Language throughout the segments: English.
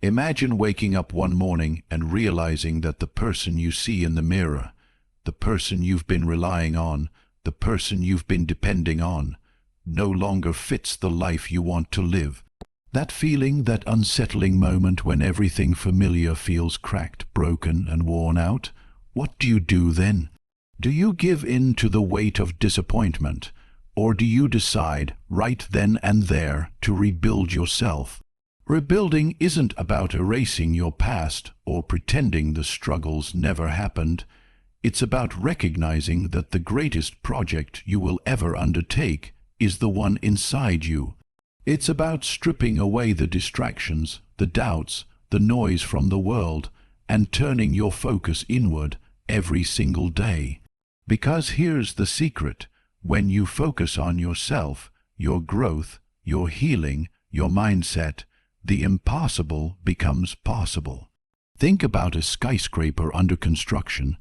Imagine waking up one morning and realizing that the person you see in the mirror, the person you've been relying on, the person you've been depending on, no longer fits the life you want to live. That feeling, that unsettling moment when everything familiar feels cracked, broken, and worn out, what do you do then? Do you give in to the weight of disappointment, or do you decide, right then and there, to rebuild yourself? Rebuilding isn't about erasing your past or pretending the struggles never happened. It's about recognizing that the greatest project you will ever undertake is the one inside you. It's about stripping away the distractions, the doubts, the noise from the world, and turning your focus inward every single day. Because here's the secret: when you focus on yourself, your growth, your healing, your mindset, the impossible becomes possible. Think about a skyscraper under construction.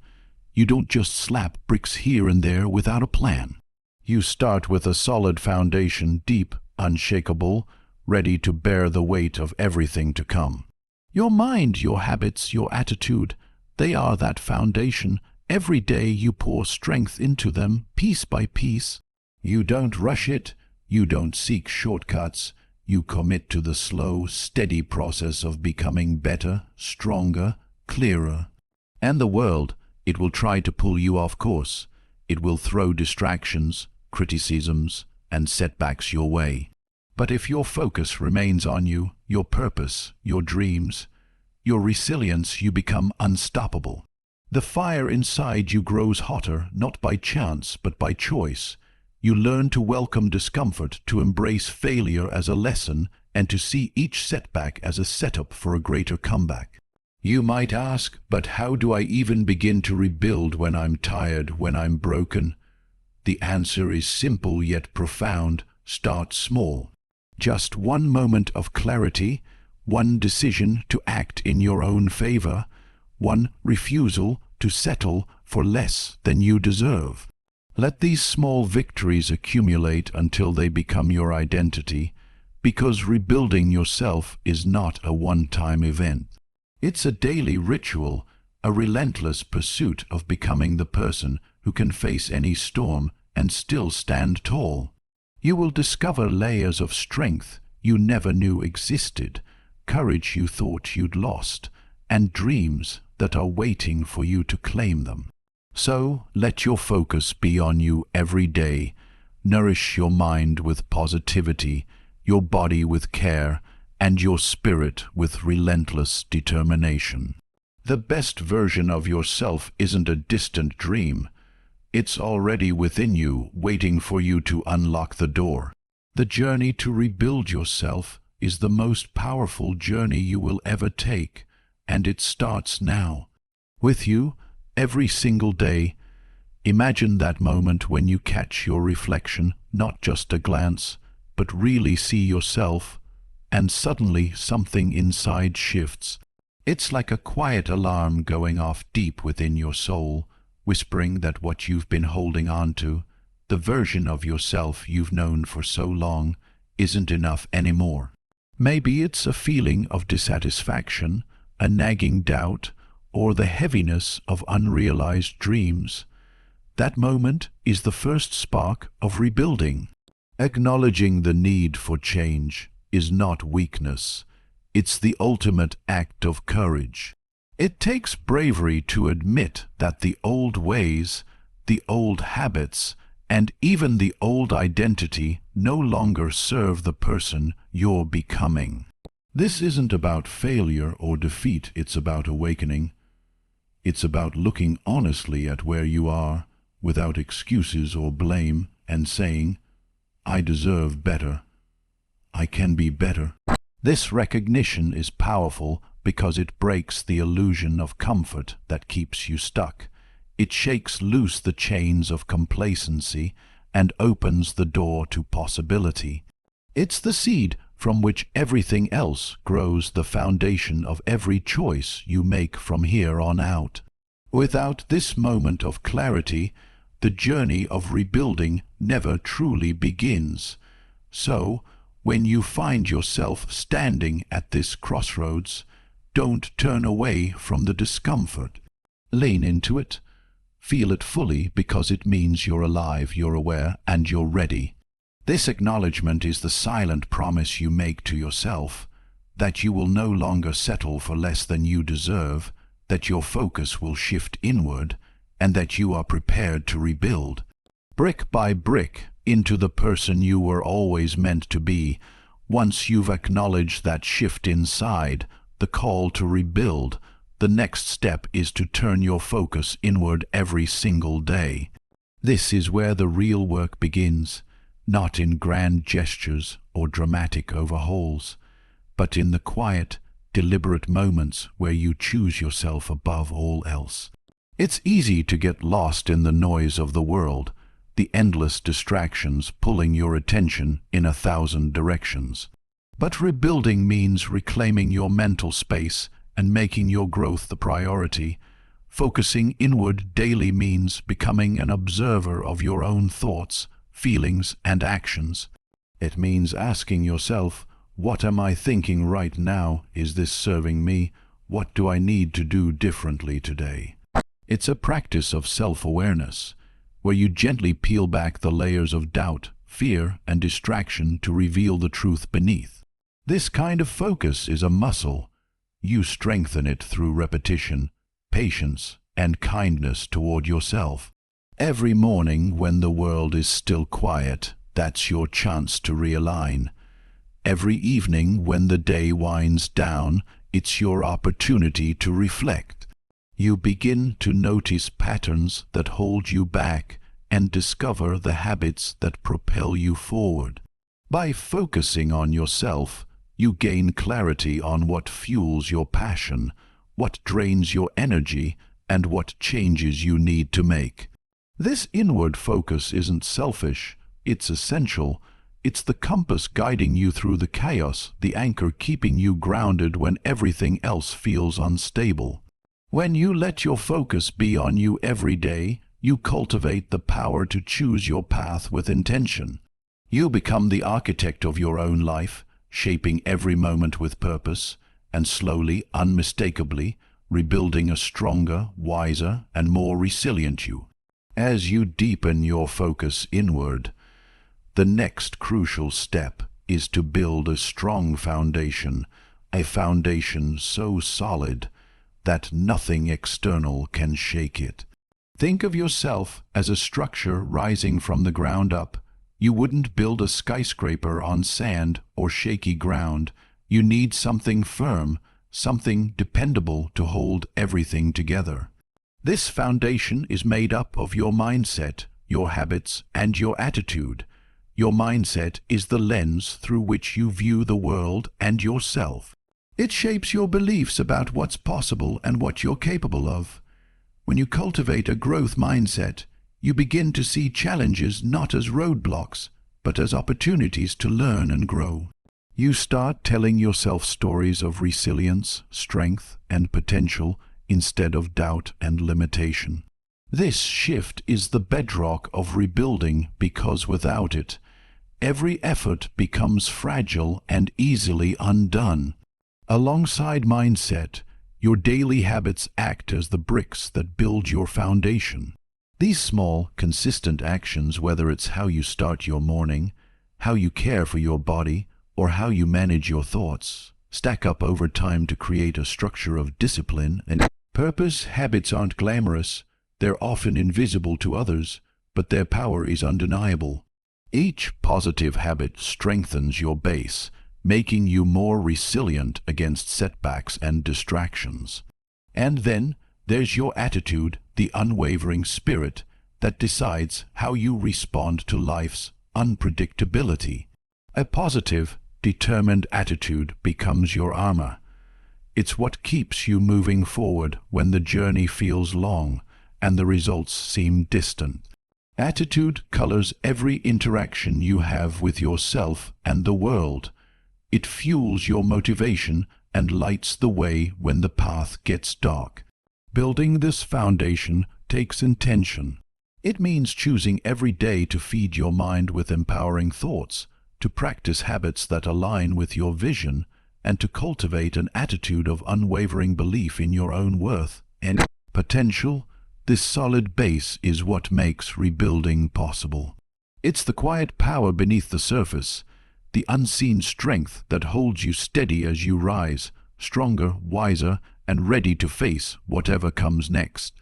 You don't just slap bricks here and there without a plan. You start with a solid foundation, deep, unshakable, ready to bear the weight of everything to come. Your mind, your habits, your attitude, they are that foundation. Every day you pour strength into them, piece by piece. You don't rush it. You don't seek shortcuts. You commit to the slow, steady process of becoming better, stronger, clearer. And the world, it will try to pull you off course. It will throw distractions, criticisms, and setbacks your way. But if your focus remains on you, your purpose, your dreams, your resilience, you become unstoppable. The fire inside you grows hotter, not by chance, but by choice. You learn to welcome discomfort, to embrace failure as a lesson, and to see each setback as a setup for a greater comeback. You might ask, but how do I even begin to rebuild when I'm tired, when I'm broken? The answer is simple yet profound. Start small. Just one moment of clarity, one decision to act in your own favor, one refusal to settle for less than you deserve. Let these small victories accumulate until they become your identity, because rebuilding yourself is not a one-time event. It's a daily ritual, a relentless pursuit of becoming the person who can face any storm and still stand tall. You will discover layers of strength you never knew existed, courage you thought you'd lost, and dreams that are waiting for you to claim them. So let your focus be on you every day. Nourish your mind with positivity, your body with care, and your spirit with relentless determination. The best version of yourself isn't a distant dream. It's already within you, waiting for you to unlock the door. The journey to rebuild yourself is the most powerful journey you will ever take, and it starts now. With you, every single day. Imagine that moment when you catch your reflection, not just a glance, but really see yourself, and suddenly something inside shifts. It's like a quiet alarm going off deep within your soul, whispering that what you've been holding on to, the version of yourself you've known for so long, isn't enough anymore. Maybe it's a feeling of dissatisfaction, a nagging doubt, or the heaviness of unrealized dreams. That moment is the first spark of rebuilding. Acknowledging the need for change is not weakness. It's the ultimate act of courage. It takes bravery to admit that the old ways, the old habits, and even the old identity no longer serve the person you're becoming. This isn't about failure or defeat, it's about awakening. It's about looking honestly at where you are, without excuses or blame, and saying, I deserve better. I can be better. This recognition is powerful because it breaks the illusion of comfort that keeps you stuck. It shakes loose the chains of complacency and opens the door to possibility. It's the seed from which everything else grows, the foundation of every choice you make from here on out. Without this moment of clarity, the journey of rebuilding never truly begins. So, when you find yourself standing at this crossroads, Don't turn away from the discomfort. Lean into it. Feel it fully, because it means you're alive, you're aware, and you're ready. This acknowledgement is the silent promise you make to yourself that you will no longer settle for less than you deserve, that your focus will shift inward, and that you are prepared to rebuild, brick by brick, into the person you were always meant to be. Once you've acknowledged that shift inside, the call to rebuild, the next step is to turn your focus inward every single day. This is where the real work begins, not in grand gestures or dramatic overhauls, but in the quiet, deliberate moments where you choose yourself above all else. It's easy to get lost in the noise of the world, the endless distractions pulling your attention in 1,000 directions. But rebuilding means reclaiming your mental space and making your growth the priority. Focusing inward daily means becoming an observer of your own thoughts, feelings, and actions. It means asking yourself, what am I thinking right now? Is this serving me? What do I need to do differently today? It's a practice of self-awareness, where you gently peel back the layers of doubt, fear, and distraction to reveal the truth beneath. This kind of focus is a muscle. You strengthen it through repetition, patience, and kindness toward yourself. Every morning when the world is still quiet, that's your chance to realign. Every evening when the day winds down, it's your opportunity to reflect. You begin to notice patterns that hold you back and discover the habits that propel you forward. By focusing on yourself, you gain clarity on what fuels your passion, what drains your energy, and what changes you need to make. This inward focus isn't selfish, it's essential. It's the compass guiding you through the chaos, the anchor keeping you grounded when everything else feels unstable. When you let your focus be on you every day, you cultivate the power to choose your path with intention. You become the architect of your own life, shaping every moment with purpose, and slowly, unmistakably, rebuilding a stronger, wiser, and more resilient you. As you deepen your focus inward, the next crucial step is to build a strong foundation, a foundation so solid that nothing external can shake it. Think of yourself as a structure rising from the ground up. You wouldn't build a skyscraper on sand or shaky ground. You need something firm, something dependable to hold everything together. This foundation is made up of your mindset, your habits, and your attitude. Your mindset is the lens through which you view the world and yourself. It shapes your beliefs about what's possible and what you're capable of. When you cultivate a growth mindset, you begin to see challenges not as roadblocks, but as opportunities to learn and grow. You start telling yourself stories of resilience, strength, and potential instead of doubt and limitation. This shift is the bedrock of rebuilding, because without it, every effort becomes fragile and easily undone. Alongside mindset, your daily habits act as the bricks that build your foundation. These small, consistent actions, whether it's how you start your morning, how you care for your body, or how you manage your thoughts, stack up over time to create a structure of discipline and purpose. Habits aren't glamorous, they're often invisible to others, but their power is undeniable. Each positive habit strengthens your base, making you more resilient against setbacks and distractions. And then there's your attitude, the unwavering spirit that decides how you respond to life's unpredictability. A positive, determined attitude becomes your armor. It's what keeps you moving forward when the journey feels long and the results seem distant. Attitude colors every interaction you have with yourself and the world. It fuels your motivation and lights the way when the path gets dark. Building this foundation takes intention. It means choosing every day to feed your mind with empowering thoughts, to practice habits that align with your vision, and to cultivate an attitude of unwavering belief in your own worth and potential. This solid base is what makes rebuilding possible. It's the quiet power beneath the surface, the unseen strength that holds you steady as you rise, stronger, wiser, and ready to face whatever comes next.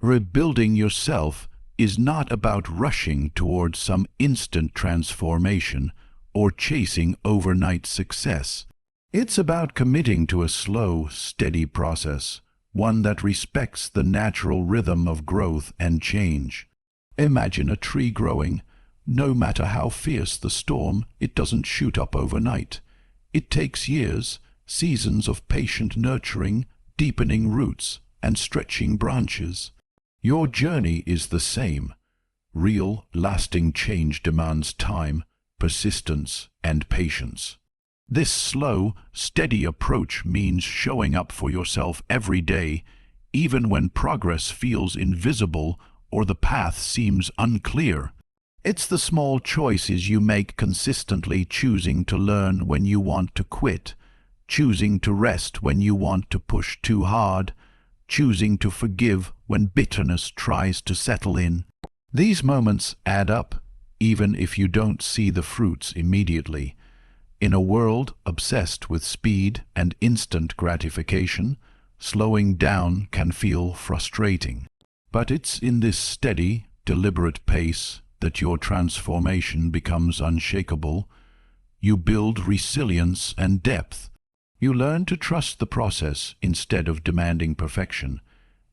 Rebuilding yourself is not about rushing towards some instant transformation or chasing overnight success. It's about committing to a slow, steady process, one that respects the natural rhythm of growth and change. Imagine a tree growing. No matter how fierce the storm, it doesn't shoot up overnight. It takes years, seasons of patient nurturing, deepening roots, and stretching branches. Your journey is the same. Real, lasting change demands time, persistence, and patience. This slow, steady approach means showing up for yourself every day, even when progress feels invisible or the path seems unclear. It's the small choices you make consistently, choosing to learn when you want to quit, choosing to rest when you want to push too hard, choosing to forgive when bitterness tries to settle in. These moments add up, even if you don't see the fruits immediately. In a world obsessed with speed and instant gratification, slowing down can feel frustrating. But it's in this steady, deliberate pace that your transformation becomes unshakable. You build resilience and depth. You learn to trust the process instead of demanding perfection,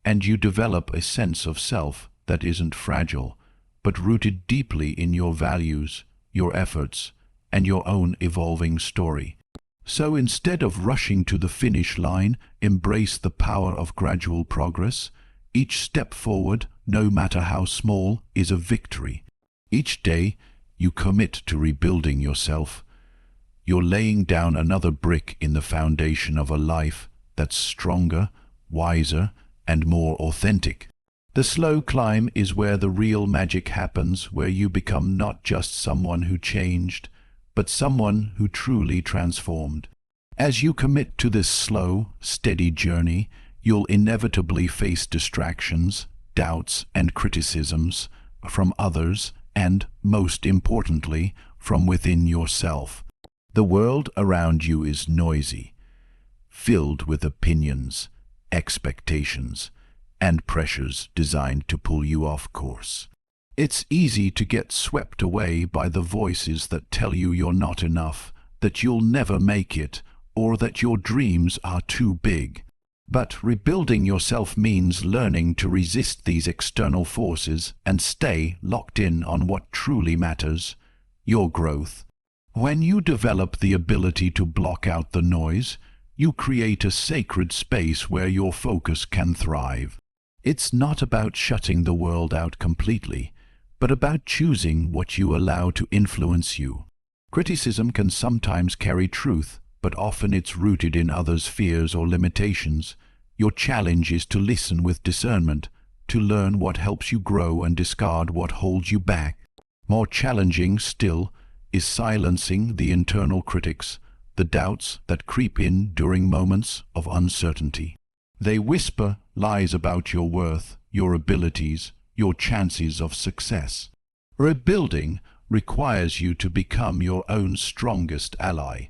and you develop a sense of self that isn't fragile, but rooted deeply in your values, your efforts, and your own evolving story. So instead of rushing to the finish line, embrace the power of gradual progress. Each step forward, no matter how small, is a victory. Each day, you commit to rebuilding yourself. You're laying down another brick in the foundation of a life that's stronger, wiser, and more authentic. The slow climb is where the real magic happens, where you become not just someone who changed, but someone who truly transformed. As you commit to this slow, steady journey, you'll inevitably face distractions, doubts, and criticisms from others, and, most importantly, from within yourself. The world around you is noisy, filled with opinions, expectations, and pressures designed to pull you off course. It's easy to get swept away by the voices that tell you you're not enough, that you'll never make it, or that your dreams are too big. But rebuilding yourself means learning to resist these external forces and stay locked in on what truly matters, your growth. When you develop the ability to block out the noise, you create a sacred space where your focus can thrive. It's not about shutting the world out completely, but about choosing what you allow to influence you. Criticism can sometimes carry truth, but often it's rooted in others' fears or limitations. Your challenge is to listen with discernment, to learn what helps you grow and discard what holds you back. More challenging still is silencing the internal critics, the doubts that creep in during moments of uncertainty. They whisper lies about your worth, your abilities, your chances of success. Rebuilding requires you to become your own strongest ally,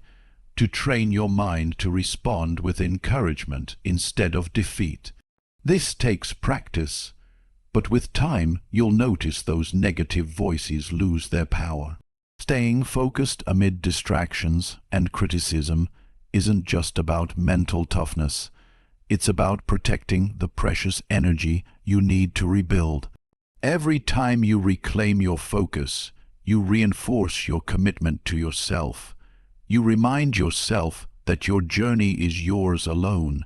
to train your mind to respond with encouragement instead of defeat. This takes practice, but with time you'll notice those negative voices lose their power. Staying focused amid distractions and criticism isn't just about mental toughness. It's about protecting the precious energy you need to rebuild. Every time you reclaim your focus, you reinforce your commitment to yourself. You remind yourself that your journey is yours alone,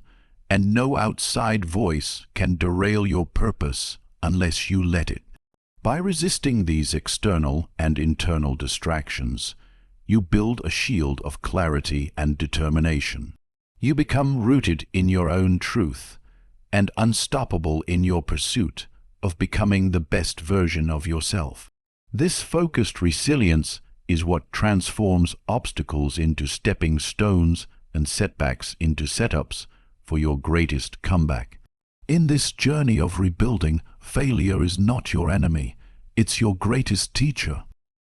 and no outside voice can derail your purpose unless you let it. By resisting these external and internal distractions, you build a shield of clarity and determination. You become rooted in your own truth and unstoppable in your pursuit of becoming the best version of yourself. This focused resilience is what transforms obstacles into stepping stones and setbacks into setups for your greatest comeback. In this journey of rebuilding, failure is not your enemy. It's your greatest teacher.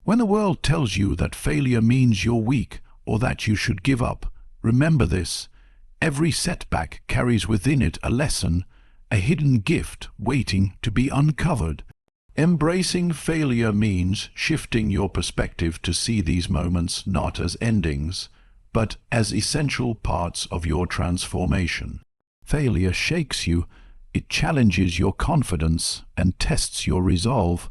When the world tells you that failure means you're weak or that you should give up, remember this: every setback carries within it a lesson, a hidden gift waiting to be uncovered. Embracing failure means shifting your perspective to see these moments not as endings, but as essential parts of your transformation. Failure shakes you, it challenges your confidence and tests your resolve,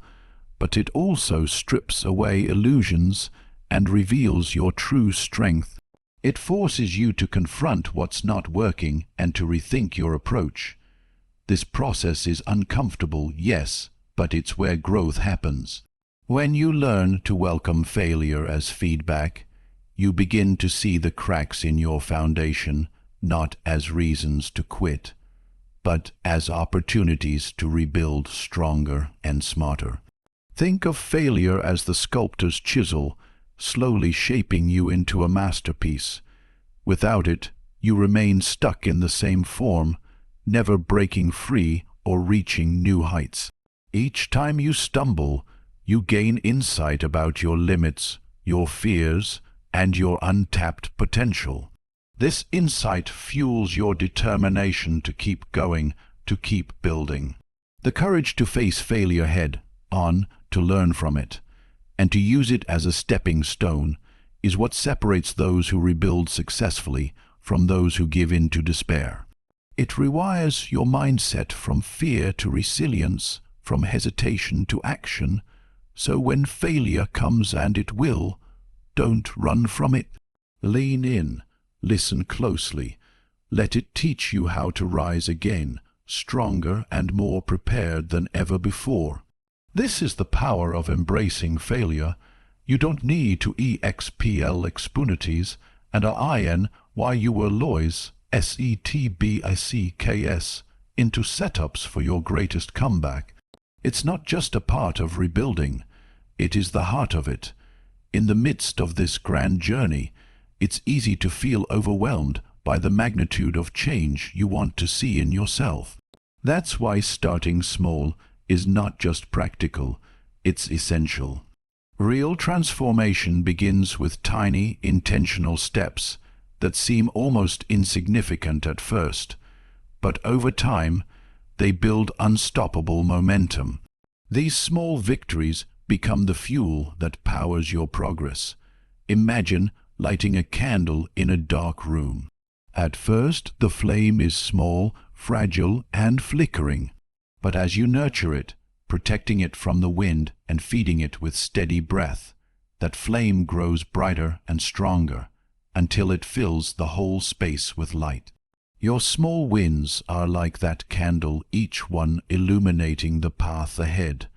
but it also strips away illusions and reveals your true strength. It forces you to confront what's not working and to rethink your approach. This process is uncomfortable, yes, but it's where growth happens. When you learn to welcome failure as feedback, you begin to see the cracks in your foundation not as reasons to quit, but as opportunities to rebuild stronger and smarter. Think of failure as the sculptor's chisel, slowly shaping you into a masterpiece. Without it, you remain stuck in the same form, never breaking free or reaching new heights. Each time you stumble, you gain insight about your limits, your fears, and your untapped potential. This insight fuels your determination to keep going, to keep building. The courage to face failure head-on, to learn from it, and to use it as a stepping stone, is what separates those who rebuild successfully from those who give in to despair. It rewires your mindset from fear to resilience, from hesitation to action, so when failure comes, and it will, don't run from it. Lean in, listen closely, let it teach you how to rise again, stronger and more prepared than ever before. This is the power of embracing failure. You don't need to expel expundities and why you were loys, setbacks, into setups for your greatest comeback. It's not just a part of rebuilding, it is the heart of it. In the midst of this grand journey, it's easy to feel overwhelmed by the magnitude of change you want to see in yourself. That's why starting small is not just practical, it's essential. Real transformation begins with tiny, intentional steps that seem almost insignificant at first, but over time, they build unstoppable momentum. These small victories become the fuel that powers your progress. Imagine lighting a candle in a dark room. At first, the flame is small, fragile, and flickering. But as you nurture it, protecting it from the wind and feeding it with steady breath, that flame grows brighter and stronger until it fills the whole space with light. Your small wins are like that candle, each one illuminating the path ahead,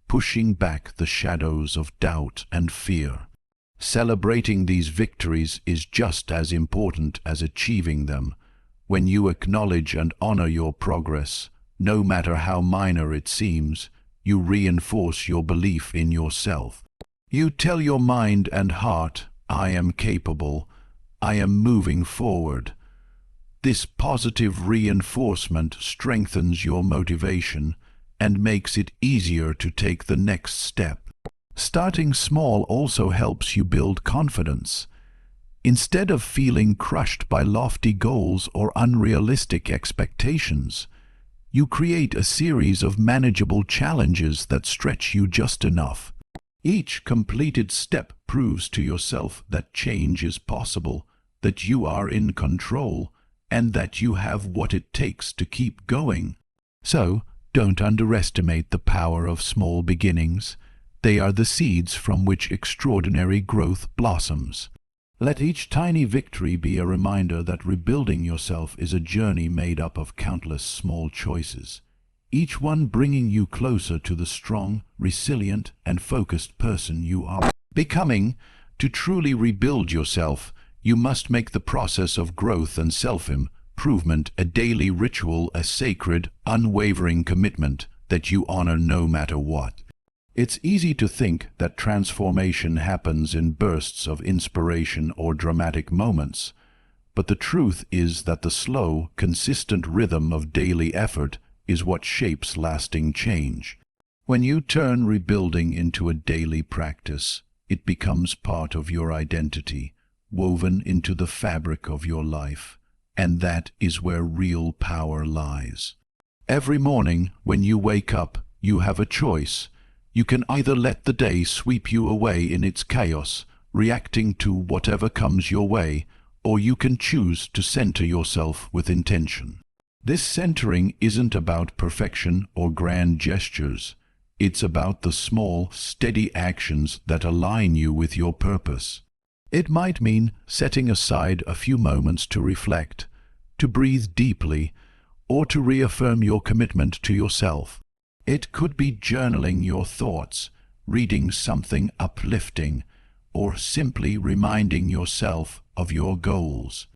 pushing back the shadows of doubt and fear. Celebrating these victories is just as important as achieving them. When you acknowledge and honor your progress, no matter how minor it seems, you reinforce your belief in yourself. You tell your mind and heart, I am capable, I am moving forward. This positive reinforcement strengthens your motivation and makes it easier to take the next step. Starting small also helps you build confidence. Instead of feeling crushed by lofty goals or unrealistic expectations, you create a series of manageable challenges that stretch you just enough. Each completed step proves to yourself that change is possible, that you are in control, and that you have what it takes to keep going. So, don't underestimate the power of small beginnings. They are the seeds from which extraordinary growth blossoms. Let each tiny victory be a reminder that rebuilding yourself is a journey made up of countless small choices, each one bringing you closer to the strong, resilient, and focused person you are becoming. To truly rebuild yourself, you must make the process of growth and self-improvement a daily ritual, a sacred, unwavering commitment that you honor no matter what. It's easy to think that transformation happens in bursts of inspiration or dramatic moments, But the truth is that the slow, consistent rhythm of daily effort is what shapes lasting change. When you turn rebuilding into a daily practice, it becomes part of your identity, woven into the fabric of your life, and that is where real power lies. Every morning, when you wake up, you have a choice. You can either let the day sweep you away in its chaos, reacting to whatever comes your way, or you can choose to center yourself with intention. This centering isn't about perfection or grand gestures. It's about the small, steady actions that align you with your purpose. It might mean setting aside a few moments to reflect, to breathe deeply, or to reaffirm your commitment to yourself. It could be journaling your thoughts, reading something uplifting, or simply reminding yourself of your goals.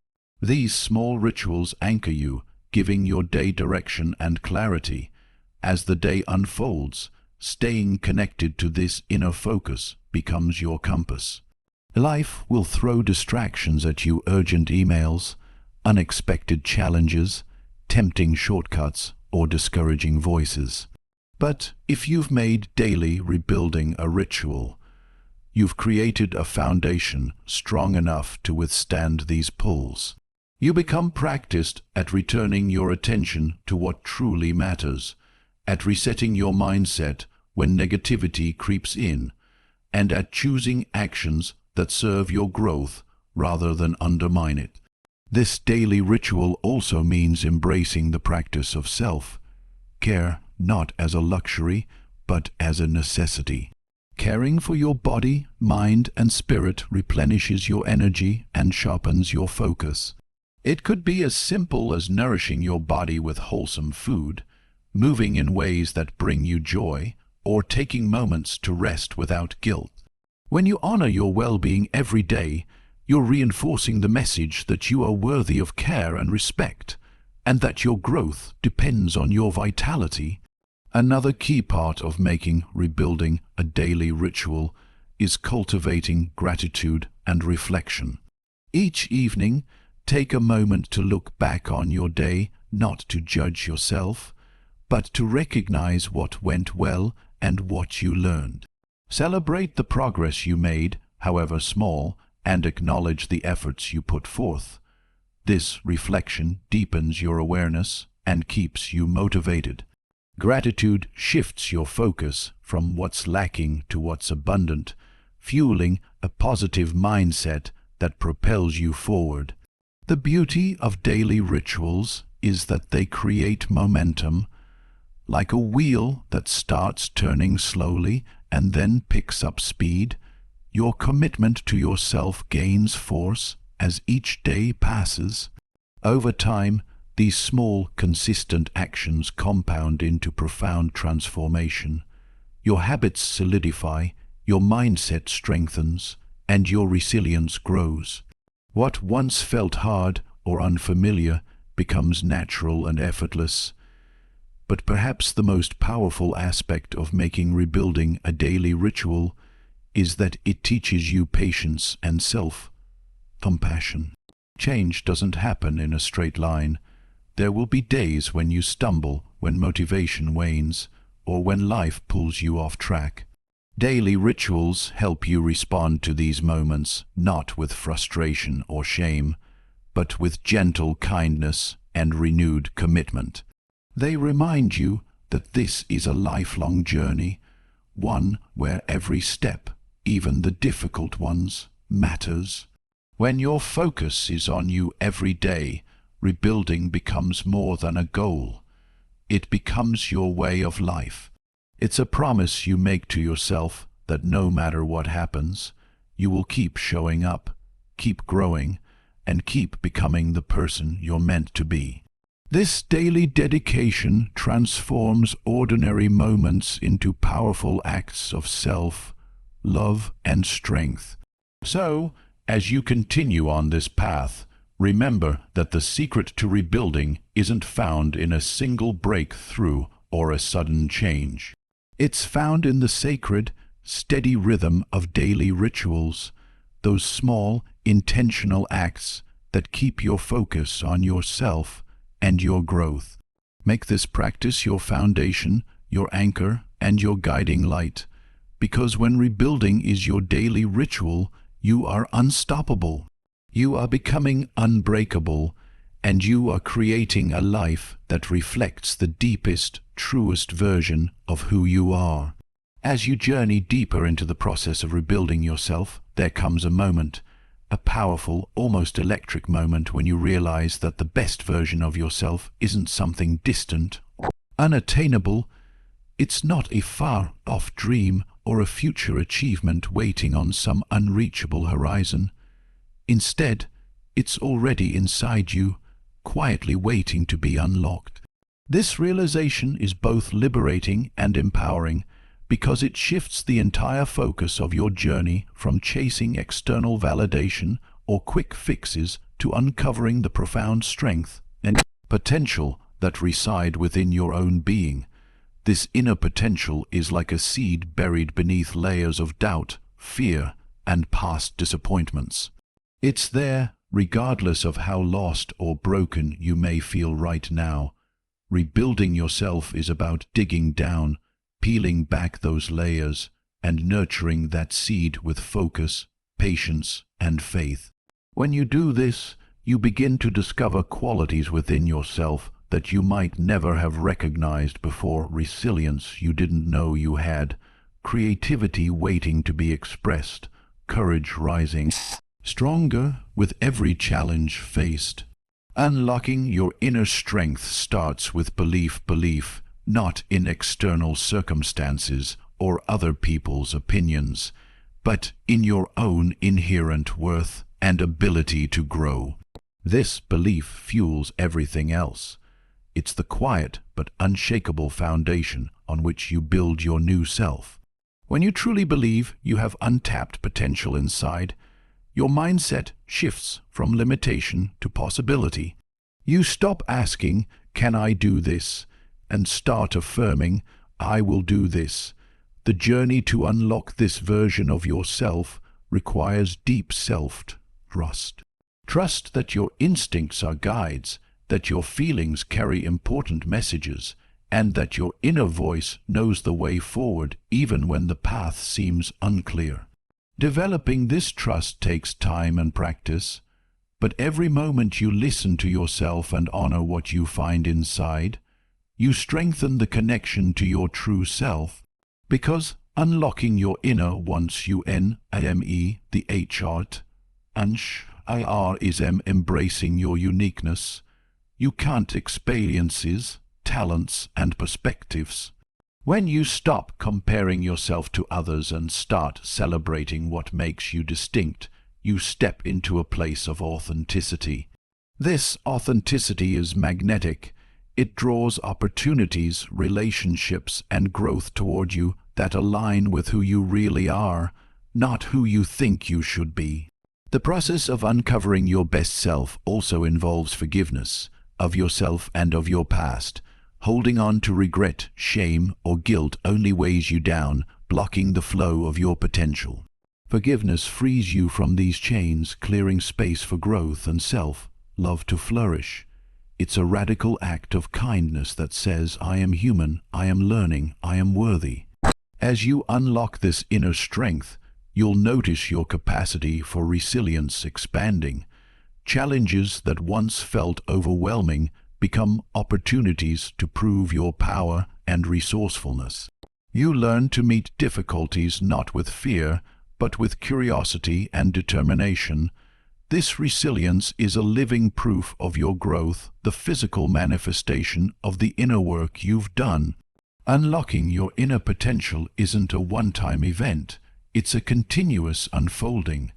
These small rituals anchor you, giving your day direction and clarity. As the day unfolds, staying connected to this inner focus becomes your compass. Life will throw distractions at you: urgent emails, unexpected challenges, tempting shortcuts, or discouraging voices. But if you've made daily rebuilding a ritual, you've created a foundation strong enough to withstand these pulls. You become practiced at returning your attention to what truly matters, at resetting your mindset when negativity creeps in, and at choosing actions that serve your growth rather than undermine it. This daily ritual also means embracing the practice of self-care, not as a luxury, but as a necessity. Caring for your body, mind, and spirit replenishes your energy and sharpens your focus. It could be as simple as nourishing your body with wholesome food, moving in ways that bring you joy, or taking moments to rest without guilt. When you honor your well-being every day, you're reinforcing the message that you are worthy of care and respect, and that your growth depends on your vitality. Another key part of making rebuilding a daily ritual is cultivating gratitude and reflection. Each evening, take a moment to look back on your day, not to judge yourself, but to recognize what went well and what you learned. Celebrate the progress you made, however small, and acknowledge the efforts you put forth. This reflection deepens your awareness and keeps you motivated. Gratitude shifts your focus from what's lacking to what's abundant, fueling a positive mindset that propels you forward. The beauty of daily rituals is that they create momentum, like a wheel that starts turning slowly and then picks up speed. Your commitment to yourself gains force as each day passes. Over time, these small, consistent actions compound into profound transformation. Your habits solidify, your mindset strengthens, and your resilience grows. What once felt hard or unfamiliar becomes natural and effortless. But perhaps the most powerful aspect of making rebuilding a daily ritual is that it teaches you patience and self-compassion. Change doesn't happen in a straight line. There will be days when you stumble, when motivation wanes, or when life pulls you off track. Daily rituals help you respond to these moments, not with frustration or shame, but with gentle kindness and renewed commitment. They remind you that this is a lifelong journey, one where every step, even the difficult ones, matters. When your focus is on you every day, rebuilding becomes more than a goal. It becomes your way of life. It's a promise you make to yourself that no matter what happens, you will keep showing up, keep growing, and keep becoming the person you're meant to be. This daily dedication transforms ordinary moments into powerful acts of self-love and strength. So, as you continue on this path, remember that the secret to rebuilding isn't found in a single breakthrough or a sudden change. It's found in the sacred, steady rhythm of daily rituals, those small, intentional acts that keep your focus on yourself and your growth. Make this practice your foundation, your anchor, and your guiding light, because when rebuilding is your daily ritual, you are unstoppable. You are becoming unbreakable, and you are creating a life that reflects the deepest, truest version of who you are. As you journey deeper into the process of rebuilding yourself, there comes a moment, a powerful, almost electric moment when you realize that the best version of yourself isn't something distant or unattainable. It's not a far-off dream or a future achievement waiting on some unreachable horizon. Instead, it's already inside you, quietly waiting to be unlocked. This realization is both liberating and empowering, because it shifts the entire focus of your journey from chasing external validation or quick fixes to uncovering the profound strength and potential that reside within your own being. This inner potential is like a seed buried beneath layers of doubt, fear, and past disappointments. It's there, regardless of how lost or broken you may feel right now. Rebuilding yourself is about digging down, peeling back those layers, and nurturing that seed with focus, patience, and faith. When you do this, you begin to discover qualities within yourself that you might never have recognized before: resilience you didn't know you had, creativity waiting to be expressed, courage rising stronger with every challenge faced. Unlocking your inner strength starts with belief, not in external circumstances or other people's opinions, but in your own inherent worth and ability to grow. This belief fuels everything else. It's the quiet but unshakable foundation on which you build your new self. When you truly believe you have untapped potential inside, your mindset shifts from limitation to possibility. You stop asking, "Can I do this?" and start affirming, "I will do this." The journey to unlock this version of yourself requires deep self-trust. Trust that your instincts are guides, that your feelings carry important messages, and that your inner voice knows the way forward even when the path seems unclear. Developing this trust takes time and practice, but every moment you listen to yourself and honor what you find inside, you strengthen the connection to your true self, because unlocking your inner once you the H-art, is embracing your uniqueness. You can't experiences, talents, and perspectives. When you stop comparing yourself to others and start celebrating what makes you distinct, you step into a place of authenticity. This authenticity is magnetic. It draws opportunities, relationships, and growth toward you that align with who you really are, not who you think you should be. The process of uncovering your best self also involves forgiveness of yourself and of your past. Holding on to regret, shame, or guilt only weighs you down, blocking the flow of your potential. Forgiveness frees you from these chains, clearing space for growth and self-love to flourish. It's a radical act of kindness that says, "I am human, I am learning, I am worthy." As you unlock this inner strength, you'll notice your capacity for resilience expanding. Challenges that once felt overwhelming become opportunities to prove your power and resourcefulness. You learn to meet difficulties not with fear, but with curiosity and determination. This resilience is a living proof of your growth, the physical manifestation of the inner work you've done. Unlocking your inner potential isn't a one-time event. It's a continuous unfolding.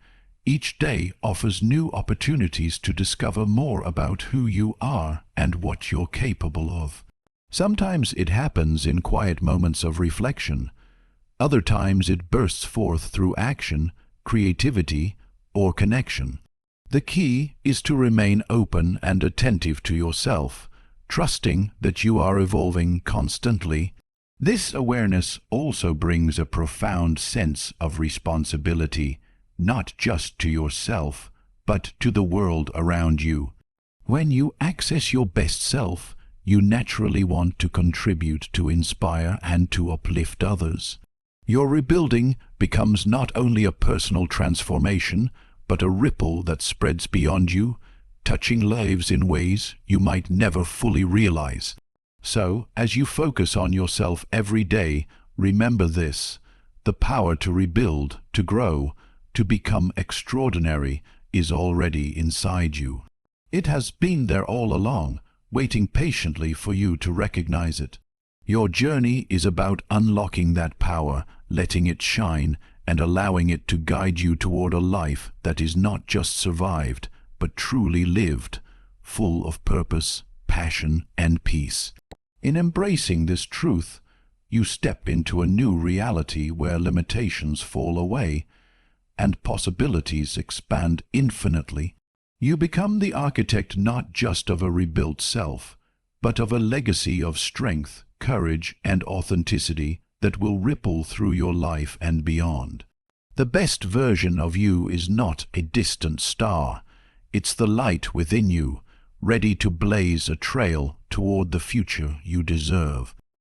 Each day offers new opportunities to discover more about who you are and what you're capable of. Sometimes it happens in quiet moments of reflection. Other times it bursts forth through action, creativity, or connection. The key is to remain open and attentive to yourself, trusting that you are evolving constantly. This awareness also brings a profound sense of responsibility, not just to yourself, but to the world around you. When you access your best self, you naturally want to contribute, to inspire, and to uplift others. Your rebuilding becomes not only a personal transformation, but a ripple that spreads beyond you, touching lives in ways you might never fully realize. So, as you focus on yourself every day, remember this: the power to rebuild, to grow, to become extraordinary is already inside you. It has been there all along, waiting patiently for you to recognize it. Your journey is about unlocking that power, letting it shine, and allowing it to guide you toward a life that is not just survived, but truly lived, full of purpose, passion, and peace. In embracing this truth, you step into a new reality where limitations fall away and possibilities expand infinitely. You become the architect not just of a rebuilt self, but of a legacy of strength, courage, and authenticity that will ripple through your life and beyond. The best version of you is not a distant star. It's the light within you, ready to blaze a trail toward the future you deserve.